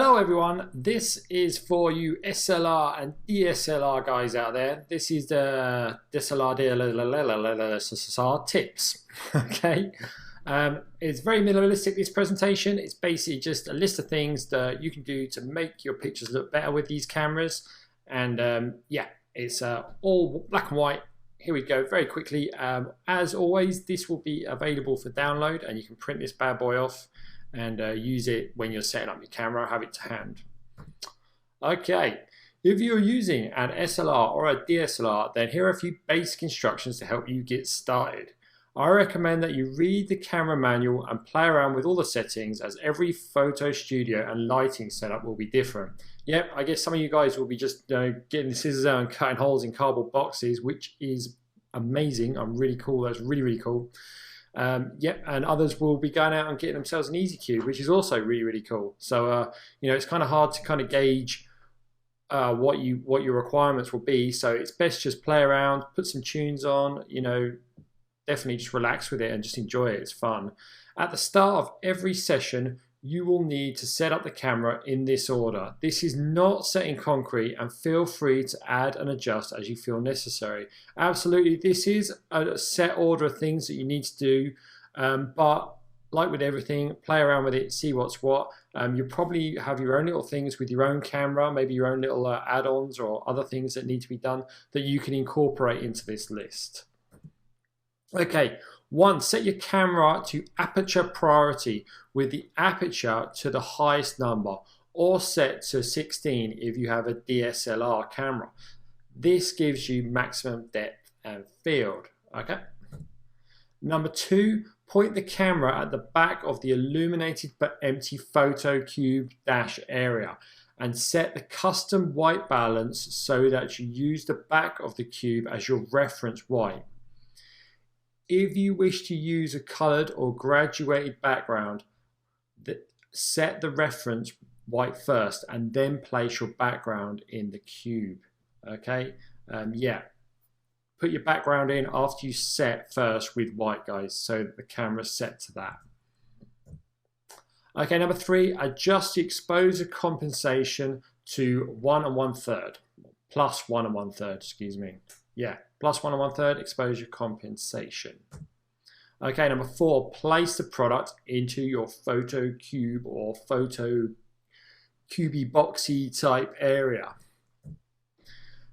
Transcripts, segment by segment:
Hello everyone, this is for you SLR and DSLR guys out there. This is the DSLR tips, okay? It's very minimalistic, this presentation. It's basically just a list of things that you can do to make your pictures look better with these cameras. And yeah, it's all black and white. Here we go, very quickly. As always, this will be available for download and you can print this bad boy off and use it when you're setting up your camera, have it to hand. Okay, if you're using an SLR or a DSLR, then here are a few basic instructions to help you get started. I recommend that you read the camera manual and play around with all the settings, as every photo studio and lighting setup will be different. Yep, I guess some of you guys will be just getting the scissors out and cutting holes in cardboard boxes, which is amazing. I'm really cool. That's really, really cool. Yep, and others will be going out and getting themselves an easy cube, which is also really, really cool. So you know, it's kind of hard to kind of gauge what your requirements will be. So it's best just play around, put some tunes on, you know, definitely just relax with it and just enjoy it. It's fun. At the start of every session, you will need to set up the camera in this order. This is not set in concrete, and feel free to add and adjust as you feel necessary. Absolutely, this is a set order of things that you need to do, but like with everything, play around with it, see what's what. You probably have your own little things with your own camera, maybe your own little add-ons or other things that need to be done that you can incorporate into this list. Okay, 1. Set your camera to aperture priority with the aperture to the highest number, or set to 16 if you have a DSLR camera. This gives you maximum depth and field. Okay. Number 2, point the camera at the back of the illuminated but empty photo cube dash area and set the custom white balance so that you use the back of the cube as your reference white. If you wish to use a colored or graduated background, set the reference white first and then place your background in the cube. Okay, yeah, put your background in after you set first with white, guys, so that the camera's set to that. Okay, number 3, adjust the exposure compensation to 1 1/3, plus 1 1/3, excuse me. Yeah, plus 1 1/3 exposure compensation. Okay, number 4, place the product into your photo cube or photo cubey boxy type area.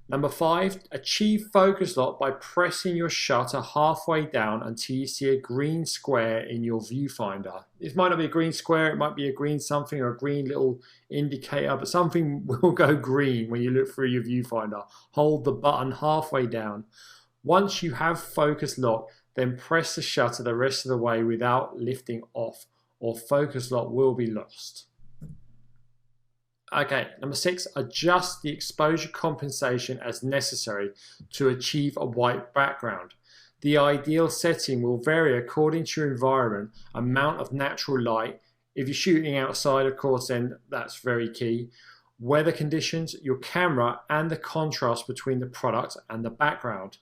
Number 5, achieve focus lock by pressing your shutter halfway down until you see a green square in your viewfinder. This might not be a green square, it might be a green something or a green little indicator, but something will go green when you look through your viewfinder. Hold the button halfway down. Once you have focus lock, then press the shutter the rest of the way without lifting off, or focus lock will be lost. Okay, number 6, adjust the exposure compensation as necessary to achieve a white background. The ideal setting will vary according to your environment, amount of natural light. If you're shooting outside, of course, then that's very key. Weather conditions, your camera, and the contrast between the product and the background.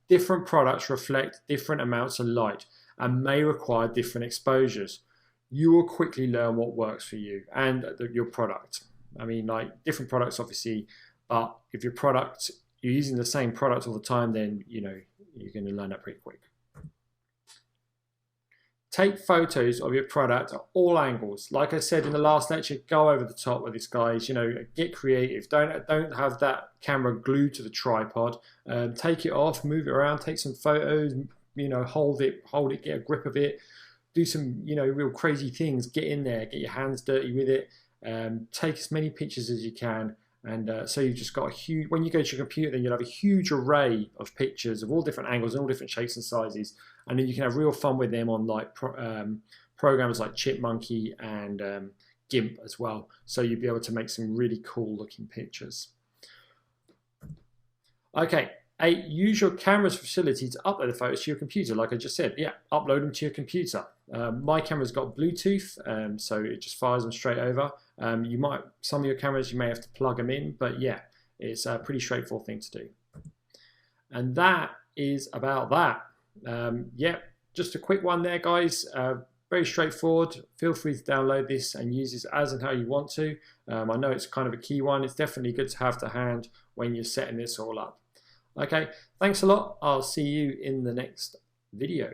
Different products reflect different amounts of light and may require different exposures. You will quickly learn what works for you and your product. I mean, like, different products obviously, but if you're using the same product all the time, then you know you're going to learn that pretty quick. Take photos of your product at all angles. Like I said in the last lecture, go over the top with this, guys. You know, get creative. Don't have that camera glued to the tripod. Take it off, move it around, take some photos. You know, hold it, get a grip of it. Do some, you know, real crazy things. Get in there, get your hands dirty with it. Take as many pictures as you can, and so you've just got a huge, when you go to your computer, then you'll have a huge array of pictures of all different angles and all different shapes and sizes, and then you can have real fun with them on like programs like Chipmonkey and GIMP as well, so you'll be able to make some really cool looking pictures. Okay, 8, use your camera's facility to upload the photos to your computer. Like I just said, yeah, upload them to your computer. My camera's got Bluetooth, so it just fires them straight over. Some of your cameras, you may have to plug them in, but yeah, it's a pretty straightforward thing to do. And that is about that. Yeah, just a quick one there, guys. very straightforward. Feel free to download this and use this as and how you want to. I know it's kind of a key one. It's definitely good to have to hand when you're setting this all up. Okay, thanks a lot. I'll see you in the next video.